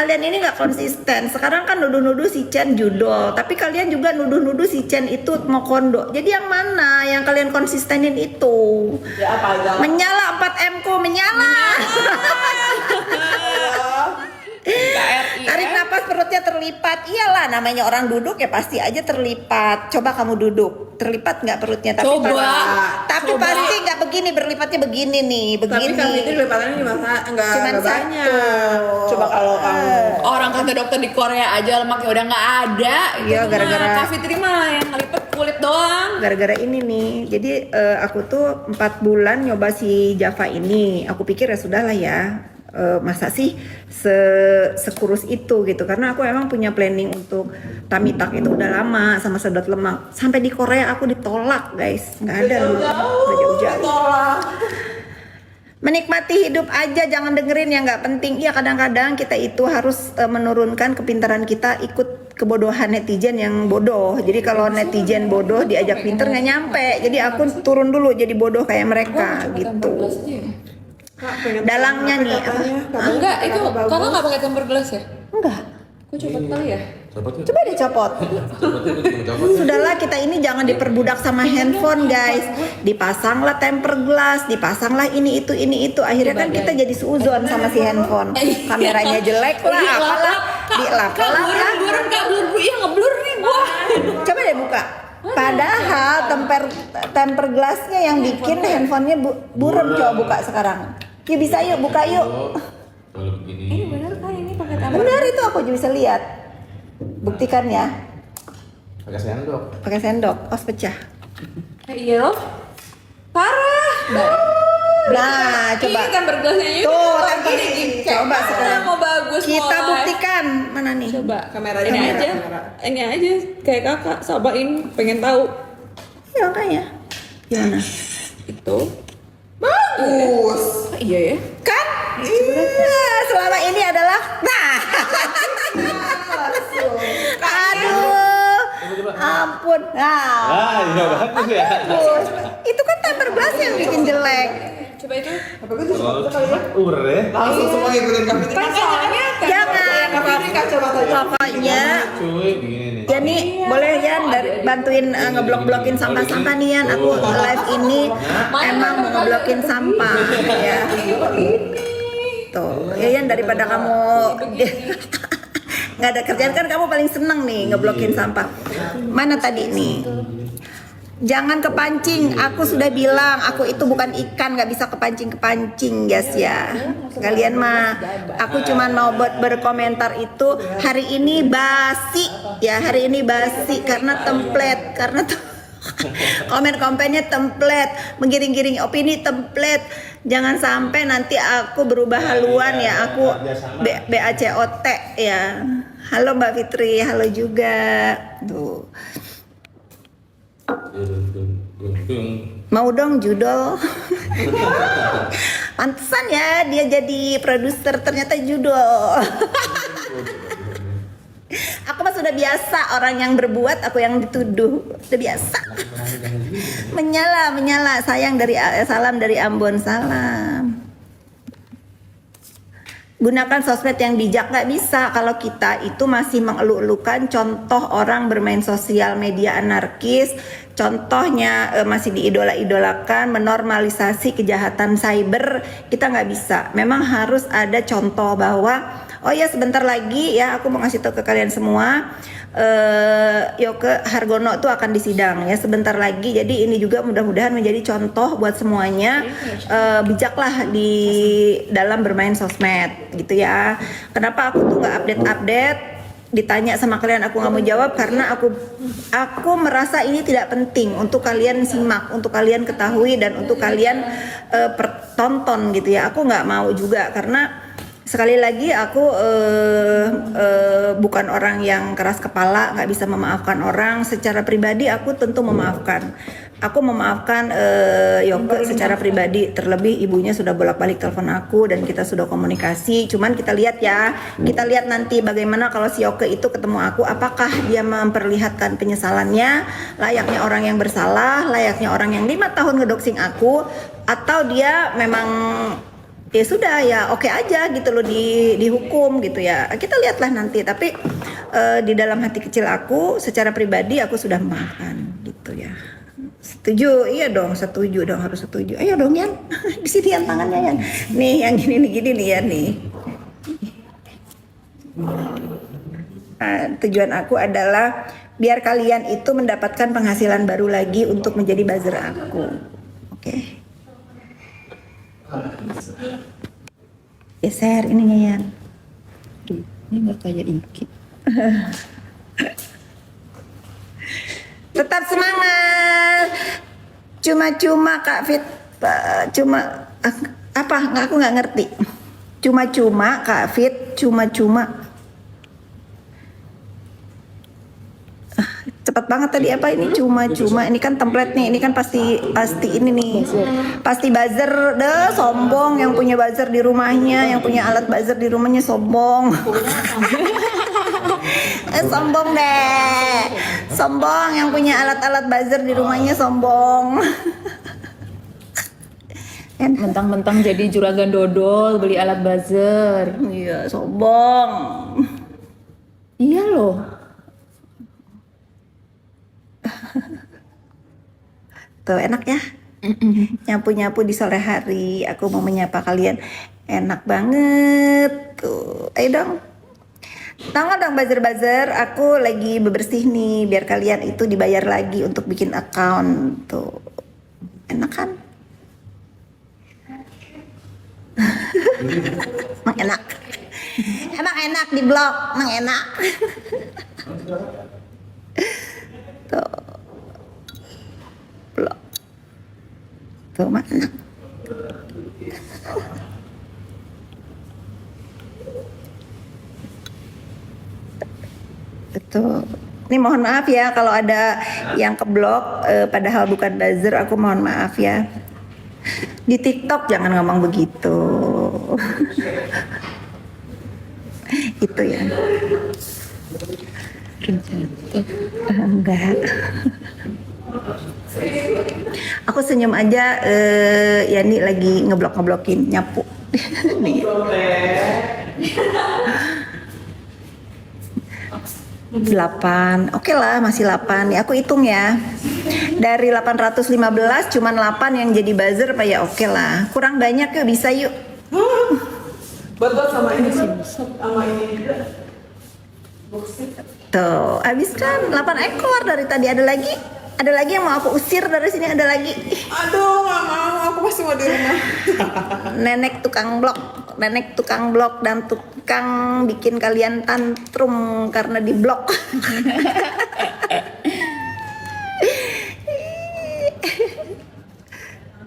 kalian ini nggak konsisten. Sekarang kan nuduh-nuduh si Chen judol, tapi kalian juga nuduh-nuduh si Chen itu mau kondo. Jadi yang mana yang kalian konsistenin itu? Ya apa? Menyala 4M ku, menyala. KRI. Tarik napas perutnya terlipat. Iyalah, namanya orang duduk ya pasti aja terlipat. Coba kamu duduk, terlipat nggak perutnya? Tapi Coba. tapi pasti nggak begini, berlipatnya begini nih, begini. Tapi kami itu lipatannya enggak Cuman banyak. satu. Coba kalau kamu Orang kata dokter di Korea aja lemaknya udah nggak ada. Iya, gara-gara- Kak Fitri mah yang ngelipet kulit doang. Gara-gara ini nih, jadi aku tuh 4 bulan nyoba si Java ini. Aku pikir ya sudahlah ya, masa sih sekurus itu gitu. Karena aku emang punya planning untuk tummy tuck itu udah lama sama sedot lemak. Sampai di Korea aku ditolak guys, nggak ada loh, udah jauh-jauh. tolak. Menikmati hidup aja, jangan dengerin yang nggak penting. Iya, kadang-kadang kita itu harus menurunkan kepintaran kita, ikut kebodohan netizen yang bodoh. Jadi kalau netizen bodoh diajak pinter nggak nyampe. Jadi aku turun dulu jadi bodoh kayak mereka gitu. Kak, pengen Dalangnya tahu nih, apa katanya? Katanya Enggak, itu bagus. kakak nggak pakai temper glass ya? Enggak. Kok cepet kali ya? Coba deh copot. Sudahlah, kita ini jangan diperbudak sama handphone guys. Dipasanglah temper glass, dipasanglah ini itu. Akhirnya kan kita jadi seuzon sama si handphone. Kameranya jelek lah, apalah, dilap-lap lah. Kak, blur, iya ngeblur nih gua. Coba deh buka. Padahal temper glassnya yang bikin handphonenya buram. Coba buka sekarang. Yuk bisa yuk, buka yuk. Kalau begini. Ini bener kan ini pakai temper. Benar itu, aku juga bisa lihat. Buktikan ya. Pakai sendok. Pakai sendok, os pecah. Iya loh. Parah. Nah, coba. Ini temper glassnya yuk. Tuh, temper. Coba sekarang sekarang. mau bagus. Kita mulai. buktikan. Mana nih? Coba Kameranya ini kamera, aja. kamera. Ini aja kayak kakak cobain pengen tahu. Ya makanya. Gimana? Itu. Bagus. Iya ya. Kan? Iya, selama ini adalah aduh. Ampun. Nah. Iya bagus ya. Bagus. Itu kan temper glass yang bikin jelek. Coba itu. Apa gue tuh Kalau kali ya? ya. Langsung semua ngikutin Kak Fitri. Kan soalnya Jangan. Kak Fitri Kak coba tanya. Pokoknya Cuy, begini nih. ya nih, boleh ya bantuin ngeblok-blokin sampah-sampah nih Yan. Aku live ini emang mau ngeblokin sampah ya. Tuh, ya Yan, daripada kamu nggak ada kerjaan kan kamu paling seneng nih ngeblokin sampah. Mana tadi nih? Jangan kepancing, aku sudah bilang aku itu bukan ikan, nggak bisa kepancing guys ya. Kalian mah, aku cuman mau berkomentar itu hari ini basi ya, hari ini basi karena template, karena komen-komennya template, menggiring-giring opini template. Jangan sampai nanti aku berubah haluan ya, aku BACOT ya. Halo Mbak Fitri, halo juga. Tuh. Mau dong judol. Pantesan ya dia jadi produser, ternyata judol. Aku mah sudah biasa, orang yang berbuat aku yang dituduh. Sudah biasa. Menyala, salam dari Ambon, salam. Gunakan sosmed yang bijak, nggak bisa kalau kita itu masih mengeluh-elukan contoh orang bermain sosial media anarkis, contohnya masih diidola-idolakan, menormalisasi kejahatan cyber, kita nggak bisa. Memang harus ada contoh bahwa oh ya sebentar lagi ya aku mau ngasih tahu ke kalian semua, Yoke Hargono tuh akan disidang ya sebentar lagi. Jadi ini juga mudah-mudahan menjadi contoh buat semuanya, bijaklah di dalam bermain sosmed gitu ya. Kenapa aku tuh nggak update? Ditanya sama kalian aku nggak mau jawab karena aku merasa ini tidak penting untuk kalian simak, untuk kalian ketahui dan untuk kalian tonton gitu ya. Aku nggak mau juga karena sekali lagi aku bukan orang yang keras kepala, nggak bisa memaafkan orang. Secara pribadi aku tentu memaafkan. Aku memaafkan Yoke secara pribadi, terlebih ibunya sudah bolak-balik telepon aku dan kita sudah komunikasi. Cuman kita lihat ya, kita lihat nanti bagaimana kalau si Yoke itu ketemu aku, apakah dia memperlihatkan penyesalannya, layaknya orang yang bersalah, layaknya orang yang 5 tahun ngedoxing aku, atau dia memang ya sudah ya oke aja gitu loh dihukum gitu ya. Kita lihatlah nanti. Tapi di dalam hati kecil aku secara pribadi aku sudah memaafkan gitu ya. Setuju, iya dong, setuju dong, harus setuju. Ayo dong Yan, di sini Yan tangannya Yan. Nih yang gini nih ya nih. Tujuan aku adalah biar kalian itu mendapatkan penghasilan baru lagi untuk menjadi buzzer aku. Oke. Geser ininya Yan. Ini nggak kayak Iki. Tetap semangat. Cuma-cuma Kak Fit, cuma apa? Aku nggak ngerti. Cuma-cuma Kak Fit, cuma-cuma. Cepat banget tadi apa ini cuma-cuma. Ini kan template nih. Ini kan pasti ini nih. Pasti buzzer deh, sombong yang punya buzzer di rumahnya, yang punya alat buzzer di rumahnya sombong. Sombong deh. Sombong yang punya alat-alat buzzer di rumahnya sombong. Mentang-mentang jadi juragan dodol beli alat buzzer. Iya, sombong. Iya loh. Tuh enak ya. Nyapu-nyapu di sore hari. Aku mau menyapa kalian. Enak banget. Tuh, ayo dong. Tahu dong buzzer-buzzer, aku lagi bebersih nih biar kalian itu dibayar lagi untuk bikin account. Tuh. Enak kan? Emang enak. Emang enak di blog, emang enak. Tuh. Blog. Tuh, emang enak. Betul. Ini mohon maaf ya kalau ada yang keblok padahal bukan buzzer, aku mohon maaf ya. Di TikTok jangan ngomong begitu. Itu ya. Enggak. Aku senyum aja Yani lagi ngeblok-ngeblokin nyapu. Nih. 8, oke lah masih 8 nih aku hitung ya. Dari 815 cuman 8 yang jadi buzzer apa ya, oke lah. Kurang banyak yuk, bisa yuk. Buat sama ini sih, sama ini juga. Tuh, habis kan 8 ekor dari tadi. Ada lagi yang mau aku usir dari sini, ada lagi. Aduh, nggak mau, aku masih mau di rumah. Nenek tukang blok dan tukang bikin kalian tantrum karena di blok.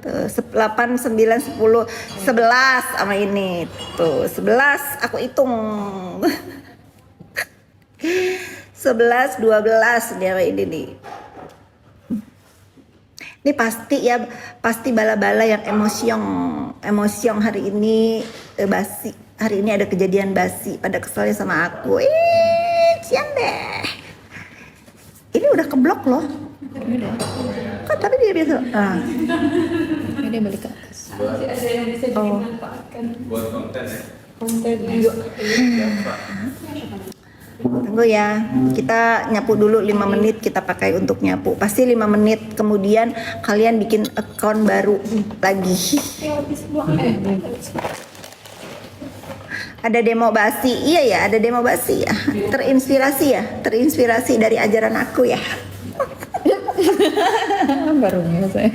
Tuh, 8, 9, 10, 11 sama ini. Tuh, 11 aku hitung. 11, 12 dia ini nih. Ini pasti bala-bala yang emosyong hari ini basi. Hari ini ada kejadian basi, pada keselnya sama aku. Sian deh. Ini udah keblok loh. Udah. Kok tapi dia biasa. Ini dia balik ke atas. Masih ada yang bisa dimanfaatkan. Buat konten ya. Konten juga. Tunggu ya, kita nyapu dulu 5 menit kita pakai untuk nyapu. Pasti 5 menit kemudian kalian bikin account baru lagi. Ada demo basi, iya ya, ada demo basi ya. Terinspirasi dari ajaran aku ya. Barunya saya.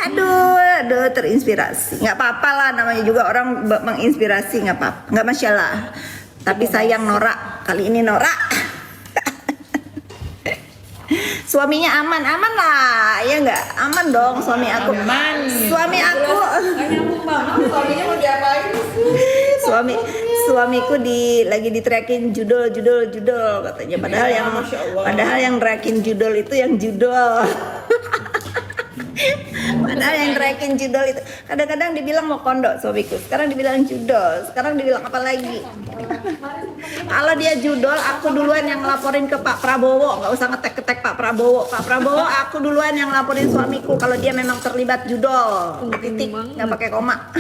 Aduh, terinspirasi. Nggak apa-apa lah, namanya juga orang menginspirasi, nggak apa-apa, nggak masalah. Tapi sayang Nora, kali ini Nora. Suaminya aman lah, ya nggak? Aman dong suami aku. Aman. Suami aku. Nyambung banget, suaminya mau diapain sih? Suamiku lagi diteriakin judul katanya. Padahal yang teriakin judul itu yang judul. Padahal yang teriakin judul itu kadang-kadang dibilang mau kondok suamiku, sekarang dibilang judul, sekarang dibilang apa lagi? Kalau dia judul, aku duluan yang laporin ke Pak Prabowo, nggak usah ngetek-ketek Pak Prabowo. Pak Prabowo, aku duluan yang laporin suamiku kalau dia memang terlibat judul. Titik, nggak pakai koma.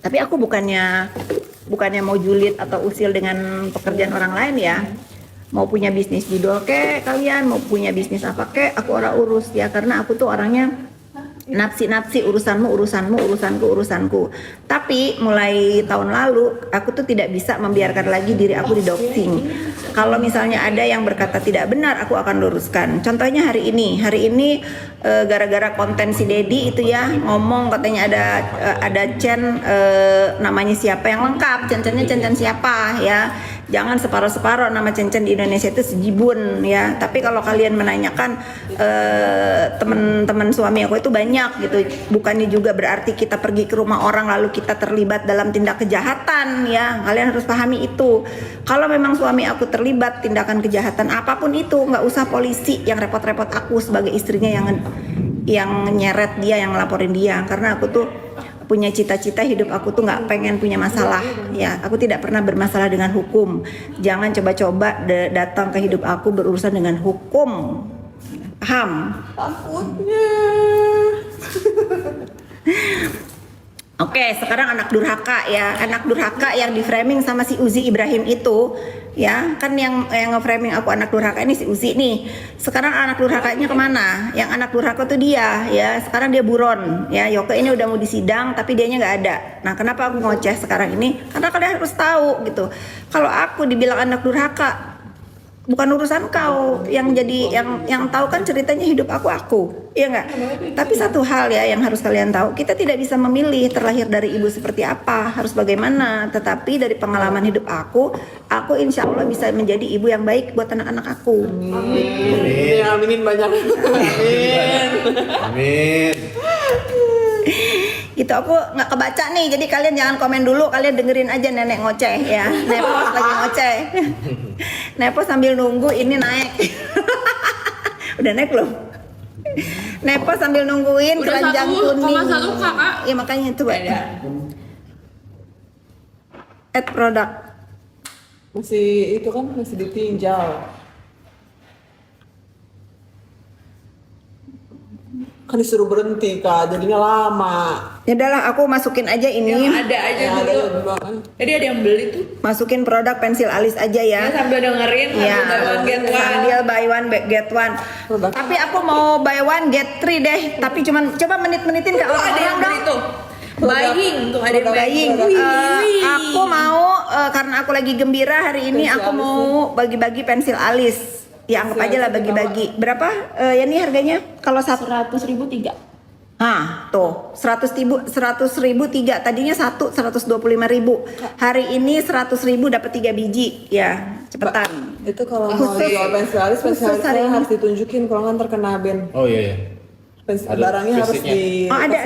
Tapi aku bukannya mau julid atau usil dengan pekerjaan orang lain ya. Mau punya bisnis judul kek kalian, mau punya bisnis apa kek, aku ora urus ya, karena aku tuh orangnya napsi urusanmu, urusanku. Tapi mulai tahun lalu aku tuh tidak bisa membiarkan lagi diri aku didoxing. Kalau misalnya ada yang berkata tidak benar, aku akan luruskan. Contohnya hari ini gara-gara konten si Dedi itu ya, ngomong katanya ada Chen, namanya siapa yang lengkap, Chen siapa ya. Jangan separuh-separuh nama Chen di Indonesia itu sejibun ya. Tapi kalau kalian menanyakan teman-teman suami aku itu banyak gitu. Bukannya juga berarti kita pergi ke rumah orang lalu kita terlibat dalam tindak kejahatan ya. Kalian harus pahami itu. Kalau memang suami aku terlibat tindakan kejahatan apapun itu, nggak usah polisi yang repot-repot aku sebagai istrinya yang nyeret dia, yang ngelaporin dia. Karena aku tuh punya cita-cita hidup aku tuh nggak pengen punya masalah ya. Aku tidak pernah bermasalah dengan hukum. Jangan coba-coba datang ke hidup aku berurusan dengan hukum. Paham? Takutnya. Oke, sekarang anak durhaka ya. Anak durhaka yang di framing sama si Uzi Ibrahim itu ya, kan yang nge-framing aku anak durhaka ini si Uzi nih. Sekarang anak durhakanya kemana? Yang anak durhaka tuh dia ya. Sekarang dia buron ya. Yoke ini udah mau disidang tapi dianya nggak ada. Nah, kenapa aku ngoceh sekarang ini? Karena kalian harus tahu gitu. Kalau aku dibilang anak durhaka, bukan urusan kau. Yang jadi yang tahu kan ceritanya hidup aku, iya nggak? Tapi satu hal ya yang harus kalian tahu, kita tidak bisa memilih terlahir dari ibu seperti apa, harus bagaimana. Tetapi dari pengalaman hidup aku insya Allah bisa menjadi ibu yang baik buat anak-anak aku. Amin. Aminin banyak. Amin. Amin. Gitu, aku nggak kebaca nih, jadi kalian jangan komen dulu, kalian dengerin aja nenek ngoceh ya. Nepos lagi ngoceh. Nepos sambil nunggu ini naik. Udah naik belum? Nepos sambil nungguin Udah keranjang 1,1 kuning. kakak. Ya makanya itu Mbak. Add product. Masih itu kan masih ditinjau. Kan disuruh berhenti Kak, jadinya lama. Ya udahlah, aku masukin aja ini. Yang ada aja Ya, ada dulu. juga kan. Jadi ada yang beli tuh. Masukin produk pensil alis aja ya. Ya, sambil dengerin Ya, sambil buy one get one. sambil buy one get one. Tapi aku mau buy one get three deh. Tapi cuman coba menit-menitin ke Tuh ada yang beli tuh. Buying tuh ada yang Buying. Aku mau karena aku lagi gembira hari ini, Pensil aku alis mau bagi-bagi pensil alis. Ya anggap aja lah bagi-bagi. Berapa ya nih harganya? Kalau 100.000 3. Ah, tuh 100.000 tiga. Tadinya 125.000. Hari ini 100.000 dapat 3 biji. Ya, cepetan. Itu kalau mau Khusus- jual pensialis khusus hari ini. harus ditunjukin kalau nggak terkena ban. Oh iya. Ada Barangnya harus fisiknya. di Oh, ada.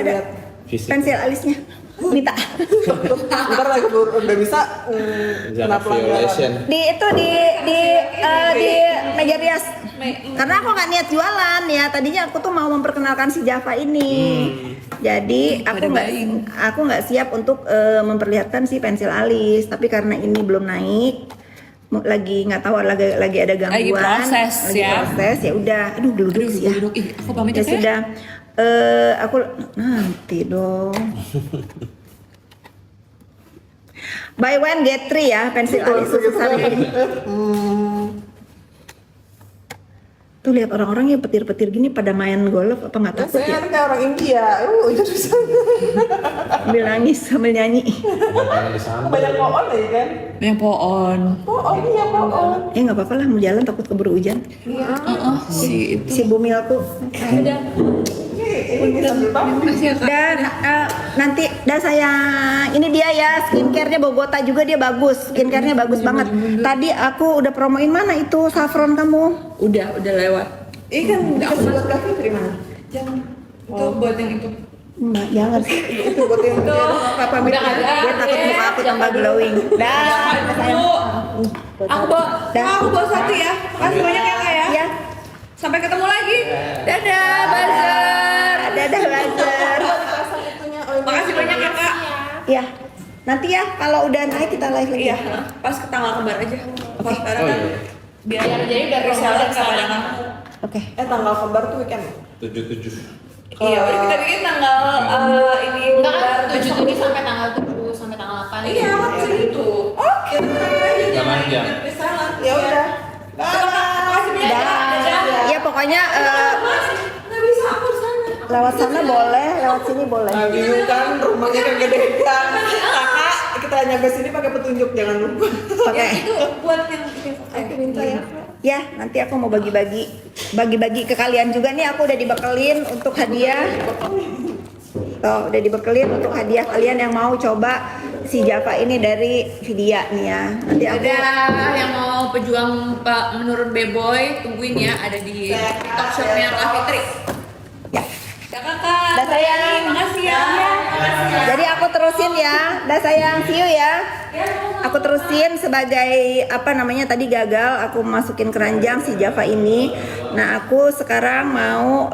Fisik. Pensil alisnya. Minta. Ntar lagi udah bisa kena pelanggaran. Violation. Di itu di meja rias. Karena aku nggak niat jualan ya. Tadinya aku tuh mau memperkenalkan si Java ini. Jadi aku nggak siap untuk memperlihatkan si pensil alis. Tapi karena ini belum naik, lagi nggak tahu lagi ada gangguan. Lagi proses ya. Proses ya udah. Aduh duduk sih ya. Ih, aku pamit Ya ya. sudah. Aku nanti dong. Buy one get three ya pensil alis khusus hari ini. Tuh lihat orang-orang yang petir-petir gini pada main golf apa nggak takut Saya ya? kan kayak orang India. Jadi bisa Sambil nangis sambil nyanyi. Jangan disambung. banyak pohon lagi kan. Yang pohon. Pohon iya pohon. Nggak apa-apa lah mau jalan takut keburu hujan. Si itu. Si Bumilku. Udah. Ini sambil bangun. Makasih ya Kak. Dan nanti saya ini dia ya skincare-nya Bogota juga dia bagus. Skincare-nya bagus banget. Tadi aku udah promoin mana itu saffron kamu? Udah lewat. Ini kan dikasih buat Kak Fitri mana? Jangan. Itu buat yang itu. Mbak jangan. Itu buat yang Papa Udah ada. dia takut muka aku tambah glowing. Dah. Aku bawa satu ya. Makasih banyak ya Kak ya. Ya. Sampai ketemu lagi. Dadah, Bazar. Dadah Bazar. Makasih banyak ya Kak. Ya. Nanti ya kalau udah naik kita live lagi. Iya, pas ke tanggal kembar aja. Pas sekarang Oh, kan. iya. Biar jadi udah reseller kepada aku. Oke. tanggal kembar tuh weekend. 77. Iya, udah kita bikin tanggal ini Enggak kan bulan 7 sampai tanggal 7 sampai tanggal 8. Iya, kan segitu. Oke, tenang aja Jangan jangan jam. ingat salah. Ya udah. Makasih banyak. Dah. Ya pokoknya Nggak bisa aku di sana. lewat sana boleh, lewat sini boleh. Nah, bingung kan rumahnya kegedean. Kakak, kita nyampe sini pakai petunjuk jangan lupa. Pakai. Itu buat yang Aku minta ya. Ya, nanti aku mau bagi-bagi ke kalian juga nih. Aku udah dibekelin untuk hadiah. Tuh, udah dibekelin untuk hadiah kalian yang mau coba si Java ini dari Vidya nih ya. Nanti aku Ada yang mau pejuang Pak menurut Beboy, tungguin ya, ada di TikTok shopnya Kak Fitri. ya. kakak. Dah sayang. Makasih ya. Makasih ya. Jadi aku terusin ya. Dah sayang, see you ya. Aku terusin sebagai apa namanya tadi gagal aku masukin keranjang si Java ini. Nah, aku sekarang mau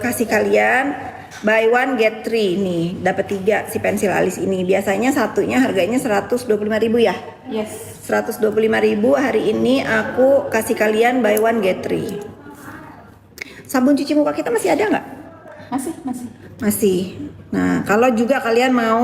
kasih kalian buy one get three nih, dapat 3 si pensil alis ini. Biasanya satunya harganya 125.000 ya. Yes. 125.000, hari ini aku kasih kalian buy one get three. Sabun cuci muka kita masih ada nggak? Masih. Masih. Nah, kalau juga kalian mau